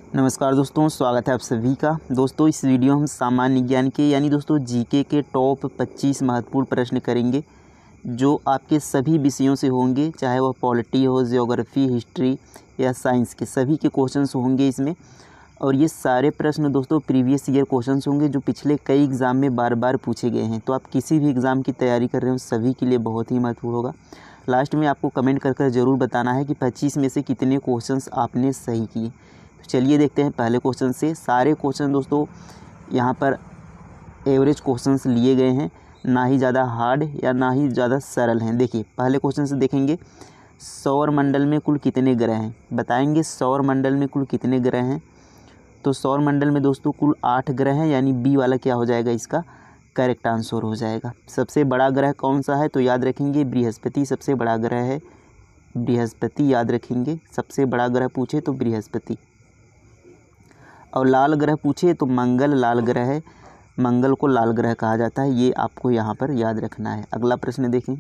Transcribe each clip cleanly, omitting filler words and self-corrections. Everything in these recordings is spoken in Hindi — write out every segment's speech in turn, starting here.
नमस्कार दोस्तों, स्वागत है आप सभी का। दोस्तों इस वीडियो हम सामान्य ज्ञान के यानी दोस्तों जीके के टॉप 25 महत्वपूर्ण प्रश्न करेंगे जो आपके सभी विषयों से होंगे, चाहे वह पॉलिटी हो, ज्योग्राफी, हिस्ट्री या साइंस के सभी के क्वेश्चंस होंगे इसमें। और ये सारे प्रश्न दोस्तों प्रीवियस ईयर क्वेश्चंस होंगे जो पिछले कई एग्ज़ाम में बार बार पूछे गए हैं। तो आप किसी भी एग्ज़ाम की तैयारी कर रहे हो सभी के लिए बहुत ही महत्वपूर्ण होगा। लास्ट में आपको कमेंट कर ज़रूर बताना है कि 25 में से कितने क्वेश्चंस आपने सही किए। तो चलिए देखते हैं पहले क्वेश्चन से। सारे क्वेश्चन दोस्तों यहाँ पर एवरेज क्वेश्चंस लिए गए हैं, ना ही ज़्यादा हार्ड या ना ही ज़्यादा सरल हैं। देखिए पहले क्वेश्चन से देखेंगे, सौर मंडल में कुल कितने ग्रह हैं? बताएंगे सौर मंडल में कुल कितने ग्रह हैं। तो सौर मंडल में दोस्तों कुल 8 ग्रह हैं, यानी बी वाला क्या हो जाएगा, इसका करेक्ट आंसर हो जाएगा। सबसे बड़ा ग्रह कौन सा है? तो याद रखेंगे बृहस्पति सबसे बड़ा ग्रह है। बृहस्पति याद रखेंगे, सबसे बड़ा ग्रह पूछे तो बृहस्पति। और लाल ग्रह पूछे तो मंगल लाल ग्रह है, मंगल को लाल ग्रह कहा जाता है, ये आपको यहाँ पर याद रखना है। अगला प्रश्न देखें।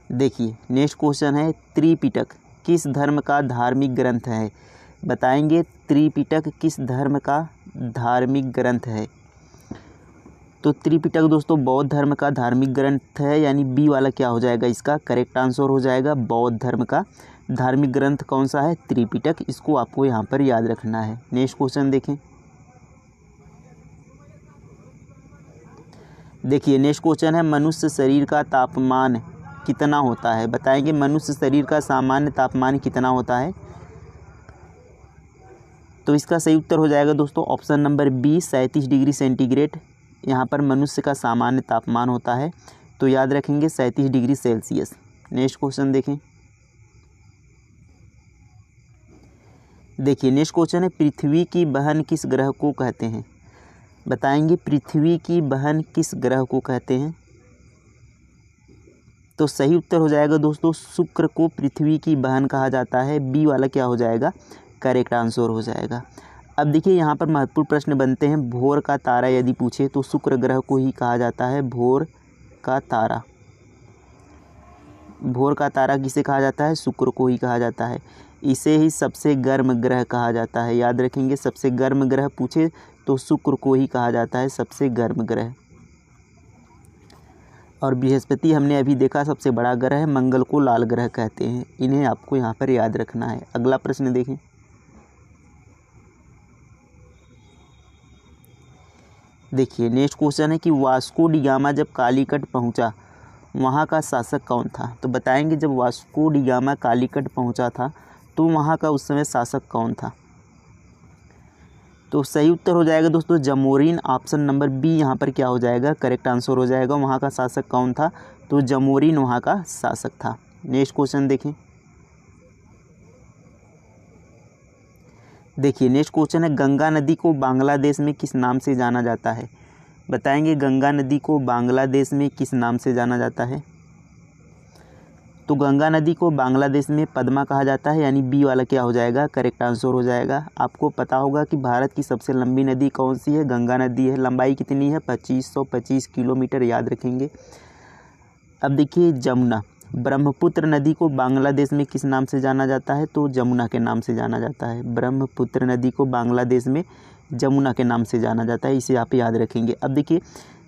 देखिए नेक्स्ट क्वेश्चन है, त्रिपिटक किस धर्म का धार्मिक ग्रंथ है? बताएंगे त्रिपिटक किस धर्म का धार्मिक ग्रंथ है। तो त्रिपिटक दोस्तों बौद्ध धर्म का धार्मिक ग्रंथ है, यानी बी वाला क्या हो जाएगा, इसका करेक्ट आंसर हो जाएगा। बौद्ध धर्म का धार्मिक ग्रंथ कौन सा है? त्रिपिटक। इसको आपको यहाँ पर याद रखना है। नेक्स्ट क्वेश्चन देखें। देखिए नेक्स्ट क्वेश्चन है, मनुष्य शरीर का तापमान कितना होता है? बताएंगे मनुष्य शरीर का सामान्य तापमान कितना होता है। तो इसका सही उत्तर हो जाएगा दोस्तों option number B, 37 degree centigrade यहाँ पर मनुष्य का सामान्य तापमान होता है। तो याद रखेंगे 37 डिग्री सेल्सियस। नेक्स्ट क्वेश्चन देखें। देखिए नेक्स्ट क्वेश्चन है, पृथ्वी की बहन किस ग्रह को कहते हैं? बताएंगे पृथ्वी की बहन किस ग्रह को कहते हैं। तो सही उत्तर हो जाएगा दोस्तों शुक्र को पृथ्वी की बहन कहा जाता है। बी वाला क्या हो जाएगा, करेक्ट आंसर हो जाएगा। अब देखिए यहाँ पर महत्वपूर्ण प्रश्न बनते हैं, भोर का तारा यदि पूछे तो शुक्र ग्रह को ही कहा जाता है भोर का तारा। भोर का तारा किसे कहा जाता है? शुक्र को ही कहा जाता है। इसे ही सबसे गर्म ग्रह कहा जाता है। याद रखेंगे सबसे गर्म ग्रह पूछे तो शुक्र को ही कहा जाता है सबसे गर्म ग्रह। और बृहस्पति हमने अभी देखा सबसे बड़ा ग्रह है, मंगल को लाल ग्रह कहते हैं। इन्हें आपको यहाँ पर याद रखना है। अगला प्रश्न देखें। देखिए नेक्स्ट क्वेश्चन है कि वास्को डी गामा जब कालीकट पहुँचा वहाँ का शासक कौन था? तो बताएंगे जब वास्को डी गामा कालीकट पहुँचा था तो वहाँ का उस समय शासक कौन था। तो सही उत्तर हो जाएगा दोस्तों जमोरिन। ऑप्शन नंबर बी यहाँ पर क्या हो जाएगा, करेक्ट आंसर हो जाएगा। वहाँ का शासक कौन था? तो जमोरिन वहाँ का शासक था। नेक्स्ट क्वेश्चन देखें। देखिए नेक्स्ट क्वेश्चन है, गंगा नदी को बांग्लादेश में किस नाम से जाना जाता है? बताएंगे गंगा नदी को बांग्लादेश में किस नाम से जाना जाता है। तो गंगा नदी को बांग्लादेश में पद्मा कहा जाता है, यानी बी वाला क्या हो जाएगा, करेक्ट आंसर हो जाएगा। आपको पता होगा कि भारत की सबसे लंबी नदी कौन सी है? गंगा नदी है। लंबाई कितनी है? 2525 किलोमीटर याद रखेंगे। अब देखिए जमुना, ब्रह्मपुत्र नदी को बांग्लादेश में किस नाम से जाना जाता है? तो जमुना के नाम से जाना जाता है। ब्रह्मपुत्र नदी को बांग्लादेश में जमुना के नाम से जाना जाता है, इसे आप याद रखेंगे। अब देखिए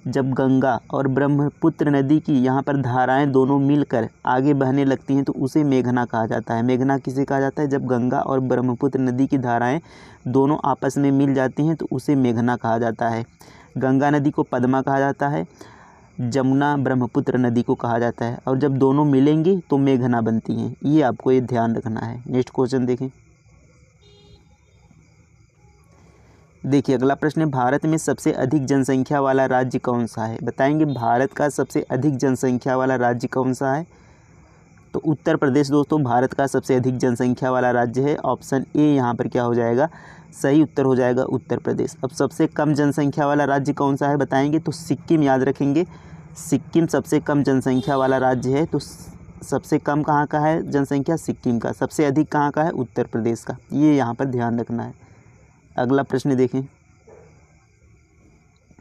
जब गंगा और ब्रह्मपुत्र नदी की यहाँ पर धाराएं दोनों मिलकर आगे बहने लगती हैं तो उसे मेघना कहा जाता है। मेघना किसे कहा जाता है? जब गंगा और ब्रह्मपुत्र नदी की धाराएं दोनों आपस में मिल जाती हैं तो उसे मेघना कहा जाता है। गंगा नदी को पद्मा कहा जाता है, जमुना ब्रह्मपुत्र नदी को कहा जाता है, और जब दोनों मिलेंगी तो मेघना बनती हैं। ये आपको ये ध्यान रखना है। नेक्स्ट क्वेश्चन देखें। देखिए अगला प्रश्न है, भारत में सबसे अधिक जनसंख्या वाला राज्य कौन सा है? बताएंगे भारत का सबसे अधिक जनसंख्या वाला राज्य कौन सा है? तो उत्तर प्रदेश दोस्तों भारत का सबसे अधिक जनसंख्या वाला राज्य है। ऑप्शन ए यहाँ पर क्या हो जाएगा, सही उत्तर हो जाएगा उत्तर प्रदेश। अब सबसे कम जनसंख्या वाला राज्य कौन सा है? बताएंगे तो सिक्किम याद रखेंगे। सिक्किम सबसे कम जनसंख्या वाला राज्य है। तो सबसे कम कहाँ का है जनसंख्या? सिक्किम का। सबसे अधिक कहाँ का है? उत्तर प्रदेश का। ये यहाँ पर ध्यान रखना है। अगला प्रश्न देखें।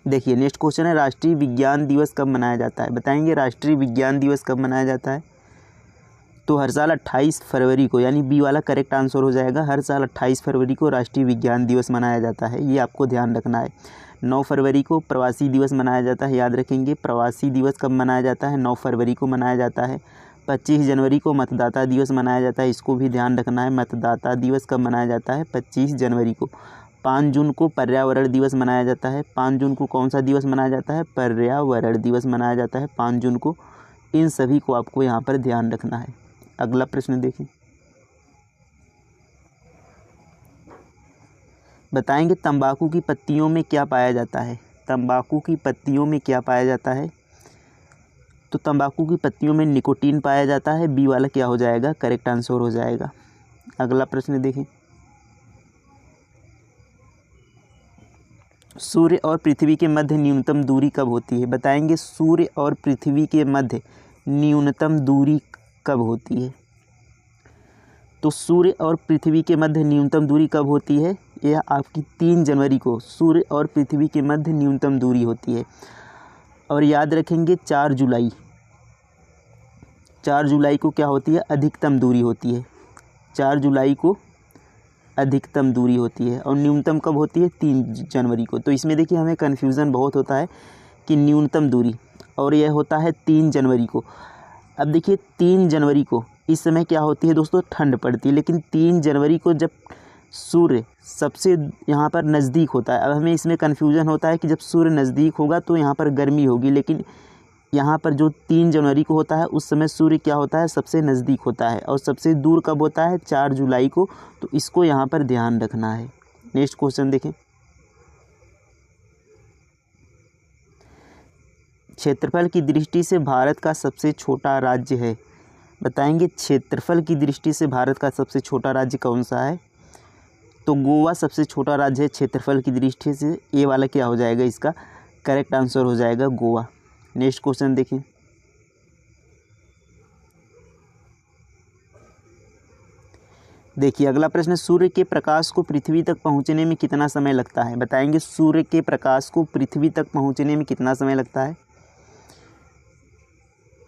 देखिए नेक्स्ट क्वेश्चन है, राष्ट्रीय विज्ञान दिवस कब मनाया जाता है? बताएंगे राष्ट्रीय विज्ञान दिवस कब मनाया जाता है। तो हर साल 28 फरवरी को, यानी बी वाला करेक्ट आंसर हो जाएगा, हर साल 28 फरवरी को राष्ट्रीय विज्ञान दिवस मनाया जाता है, ये आपको ध्यान रखना है। 9 फरवरी को प्रवासी दिवस मनाया जाता है, याद रखेंगे। प्रवासी दिवस कब मनाया जाता है? 9 फरवरी को मनाया जाता है। 25 जनवरी को मतदाता दिवस मनाया जाता है, इसको भी ध्यान रखना है। मतदाता दिवस कब मनाया जाता है? 25 जनवरी को। 5 जून को पर्यावरण दिवस मनाया जाता है। 5 जून को कौन सा दिवस मनाया जाता है? पर्यावरण दिवस मनाया जाता है 5 जून को। इन सभी को आपको यहाँ पर ध्यान रखना है। अगला प्रश्न देखें, बताएंगे तंबाकू की पत्तियों में क्या पाया जाता है? तंबाकू की पत्तियों में क्या पाया जाता है? तो तंबाकू की पत्तियों में निकोटीन पाया जाता है, बी वाला क्या हो जाएगा? करेक्ट आंसर हो जाएगा। अगला प्रश्न देखें, सूर्य और पृथ्वी के मध्य न्यूनतम दूरी कब होती है? बताएंगे सूर्य और पृथ्वी के मध्य न्यूनतम दूरी कब होती है? तो सूर्य और पृथ्वी के मध्य न्यूनतम दूरी कब होती है? यह आपकी 3 जनवरी को सूर्य और पृथ्वी के मध्य न्यूनतम दूरी होती है। और याद रखेंगे 4 जुलाई, 4 जुलाई को क्या होती है? अधिकतम दूरी होती है। 4 जुलाई को अधिकतम दूरी होती है। और न्यूनतम कब होती है? 3 जनवरी को। तो इसमें देखिए हमें कन्फ्यूज़न बहुत होता है कि न्यूनतम दूरी, और यह होता है 3 जनवरी को। अब देखिए 3 जनवरी को इस समय क्या होती है दोस्तों? ठंड पड़ती है। लेकिन 3 जनवरी को जब सूर्य सबसे यहाँ पर नज़दीक होता है, अब हमें इसमें कन्फ्यूज़न होता है कि जब सूर्य नज़दीक होगा तो यहाँ पर गर्मी होगी, लेकिन यहाँ पर जो 3 जनवरी को होता है उस समय सूर्य क्या होता है? सबसे नज़दीक होता है। और सबसे दूर कब होता है? 4 जुलाई को। तो इसको यहाँ पर ध्यान रखना है। नेक्स्ट क्वेश्चन देखें, क्षेत्रफल की दृष्टि से भारत का सबसे छोटा राज्य है? बताएंगे क्षेत्रफल की दृष्टि से भारत का सबसे छोटा राज्य कौन सा है? तो गोवा सबसे छोटा राज्य है क्षेत्रफल की दृष्टि से, ये वाला क्या हो जाएगा? इसका करेक्ट आंसर हो जाएगा गोवा। नेक्स्ट क्वेश्चन देखें, देखिए अगला प्रश्न, सूर्य के प्रकाश को पृथ्वी तक पहुंचने में कितना समय लगता है? बताएंगे सूर्य के प्रकाश को पृथ्वी तक पहुंचने में कितना समय लगता है?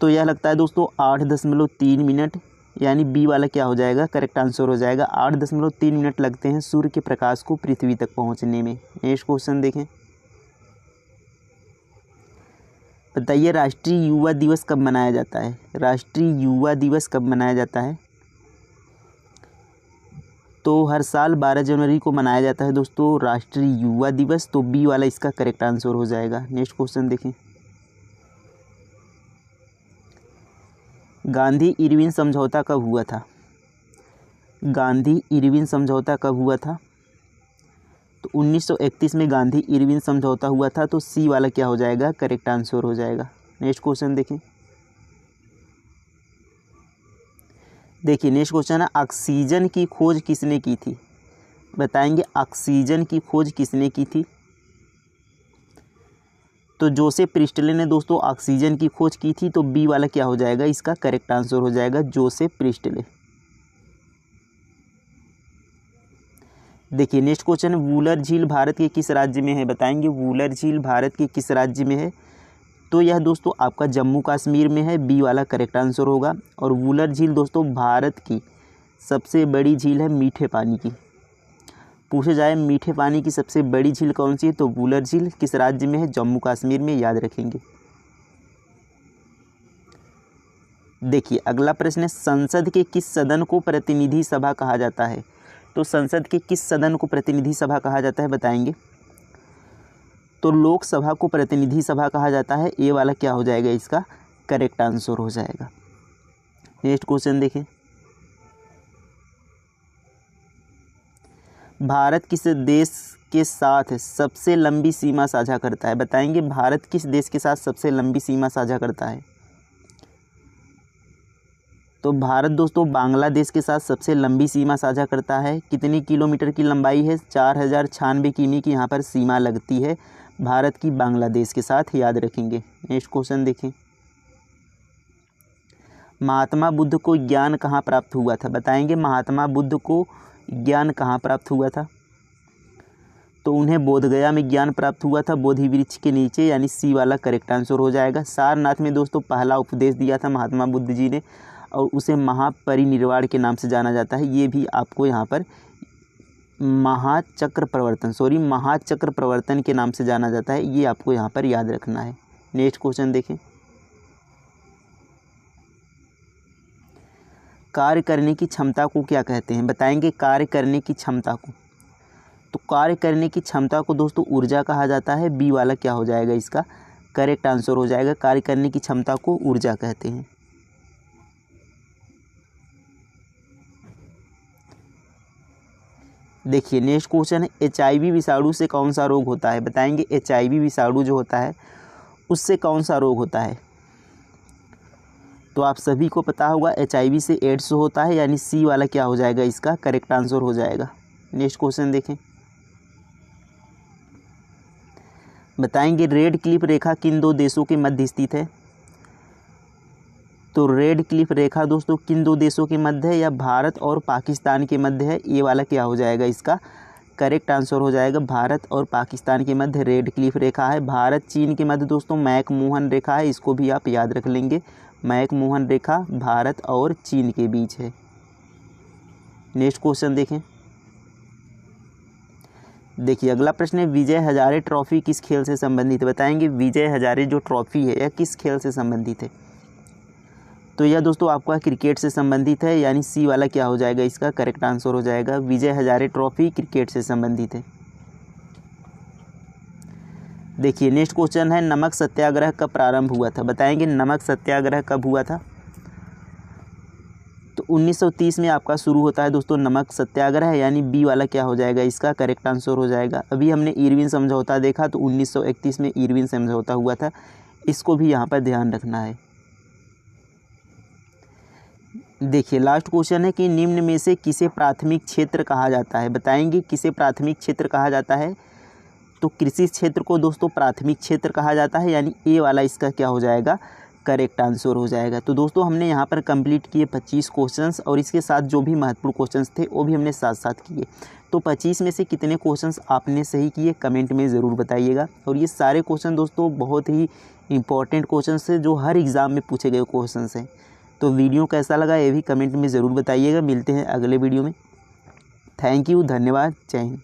तो यह लगता है दोस्तों 8.3 मिनट, यानी बी वाला क्या हो जाएगा? करेक्ट आंसर हो जाएगा। 8.3 मिनट लगते हैं सूर्य के प्रकाश को पृथ्वी तक पहुंचने में। नेक्स्ट क्वेश्चन देखें, बताइए राष्ट्रीय युवा दिवस कब मनाया जाता है? राष्ट्रीय युवा दिवस कब मनाया जाता है? तो हर साल 12 जनवरी को मनाया जाता है दोस्तों राष्ट्रीय युवा दिवस। तो बी वाला इसका करेक्ट आंसर हो जाएगा। नेक्स्ट क्वेश्चन देखें, गांधी इरविन समझौता कब हुआ था? गांधी इरविन समझौता कब हुआ था? तो 1931 में गांधी इरविन समझौता हुआ था। तो सी वाला क्या हो जाएगा? करेक्ट आंसर हो जाएगा। नेक्स्ट क्वेश्चन देखें, देखिए नेक्स्ट क्वेश्चन है, ऑक्सीजन की खोज किसने की थी? बताएंगे ऑक्सीजन की खोज किसने की थी? तो जोसेफ प्रिस्टले ने दोस्तों ऑक्सीजन की खोज की थी। तो बी वाला क्या हो जाएगा? इसका करेक्ट आंसर हो जाएगा जोसेफ प्रिस्टले। देखिए नेक्स्ट क्वेश्चन है, वूलर झील भारत के किस राज्य में है? बताएंगे वूलर झील भारत के किस राज्य में है? तो यह दोस्तों आपका जम्मू कश्मीर में है, बी वाला करेक्ट आंसर होगा। और वूलर झील दोस्तों भारत की सबसे बड़ी झील है मीठे पानी की। पूछे जाए मीठे पानी की सबसे बड़ी झील कौन सी है? तो वूलर झील किस राज्य में है? जम्मू कश्मीर में, याद रखेंगे। देखिए अगला प्रश्न है, संसद के किस सदन को प्रतिनिधि सभा कहा जाता है? तो संसद के किस सदन को प्रतिनिधि सभा कहा जाता है? बताएंगे तो लोकसभा को प्रतिनिधि सभा कहा जाता है। ए वाला क्या हो जाएगा? इसका करेक्ट आंसर हो जाएगा। नेक्स्ट क्वेश्चन देखें, भारत किस देश के साथ सबसे लंबी सीमा साझा करता है? बताएंगे भारत किस देश के साथ सबसे लंबी सीमा साझा करता है? तो भारत दोस्तों बांग्लादेश के साथ सबसे लंबी सीमा साझा करता है। कितनी किलोमीटर की लंबाई है? 4096 किमी की यहाँ पर सीमा लगती है भारत की बांग्लादेश के साथ, याद रखेंगे। नेक्स्ट क्वेश्चन देखें, महात्मा बुद्ध को ज्ञान कहाँ प्राप्त हुआ था? बताएंगे महात्मा बुद्ध को ज्ञान कहाँ प्राप्त हुआ था? तो उन्हें बोधगया में ज्ञान प्राप्त हुआ था, बोधि वृक्ष के नीचे, यानी सी वाला करेक्ट आंसर हो जाएगा। सारनाथ में दोस्तों पहला उपदेश दिया था महात्मा बुद्ध जी ने। और उसे महापरिनिर्वाण के नाम से जाना जाता है। ये भी आपको यहाँ पर महाचक्र प्रवर्तन के नाम से जाना जाता है। ये आपको यहाँ पर याद रखना है। नेक्स्ट क्वेश्चन देखें, कार्य करने की क्षमता को क्या कहते हैं? बताएंगे कार्य करने की क्षमता को। तो कार्य करने की क्षमता को दोस्तों ऊर्जा कहा जाता है। बी वाला क्या हो जाएगा, इसका करेक्ट आंसर हो जाएगा। कार्य करने की क्षमता को ऊर्जा कहते हैं। देखिए नेक्स्ट क्वेश्चन है, HIV विषाणु से कौन सा रोग होता है? बताएंगे HIV विषाणु जो होता है उससे कौन सा रोग होता है? तो आप सभी को पता होगा HIV से एड्स होता है, यानी सी वाला क्या हो जाएगा, इसका करेक्ट आंसर हो जाएगा। नेक्स्ट क्वेश्चन देखें, बताएंगे रेड क्लिफ रेखा किन दो देशों के मध्य स्थित है? तो रेड क्लिफ रेखा दोस्तों किन दो देशों के मध्य है? या भारत और पाकिस्तान के मध्य है। ये वाला क्या हो जाएगा, इसका करेक्ट आंसर हो जाएगा। भारत और पाकिस्तान के मध्य रेड क्लिफ रेखा है। भारत चीन के मध्य दोस्तों मैकमोहन रेखा है। इसको भी आप याद रख लेंगे। मैकमोहन रेखा भारत और चीन के बीच है। नेक्स्ट क्वेश्चन देखें, देखिए अगला प्रश्न है, विजय हजारे ट्रॉफी किस खेल से संबंधित है? बताएंगे विजय हजारे जो ट्रॉफी है यह किस खेल से संबंधित है? तो यह दोस्तों आपका क्रिकेट से संबंधित है, यानी सी वाला क्या हो जाएगा, इसका करेक्ट आंसर हो जाएगा। विजय हजारे ट्रॉफी क्रिकेट से संबंधित है। देखिए नेक्स्ट क्वेश्चन है, नमक सत्याग्रह कब प्रारंभ हुआ था? बताएंगे नमक सत्याग्रह कब हुआ था? तो 1930 में आपका शुरू होता है दोस्तों नमक सत्याग्रह, यानी बी वाला क्या हो जाएगा, इसका करेक्ट आंसर हो जाएगा। अभी हमने इरविन समझौता देखा, तो 1931 में इरविन समझौता हुआ था। इसको भी यहाँ पर ध्यान रखना है। देखिए लास्ट क्वेश्चन है कि निम्न में से किसे प्राथमिक क्षेत्र कहा जाता है? बताएंगे किसे प्राथमिक क्षेत्र कहा जाता है? तो कृषि क्षेत्र को दोस्तों प्राथमिक क्षेत्र कहा जाता है, यानी ए वाला इसका क्या हो जाएगा, करेक्ट आंसर हो जाएगा। तो दोस्तों हमने यहाँ पर कंप्लीट किए 25 क्वेश्चंस, और इसके साथ जो भी महत्वपूर्ण क्वेश्चंस थे वो भी हमने साथ साथ किए। तो 25 में से कितने क्वेश्चंस आपने सही किए कमेंट में ज़रूर बताइएगा। और ये सारे क्वेश्चन दोस्तों बहुत ही इंपॉर्टेंट क्वेश्चंस हैं जो हर एग्ज़ाम में पूछे गए क्वेश्चंस हैं। तो वीडियो कैसा लगा ये भी कमेंट में ज़रूर बताइएगा। मिलते हैं अगले वीडियो में। थैंक यू, धन्यवाद, जय हिंद।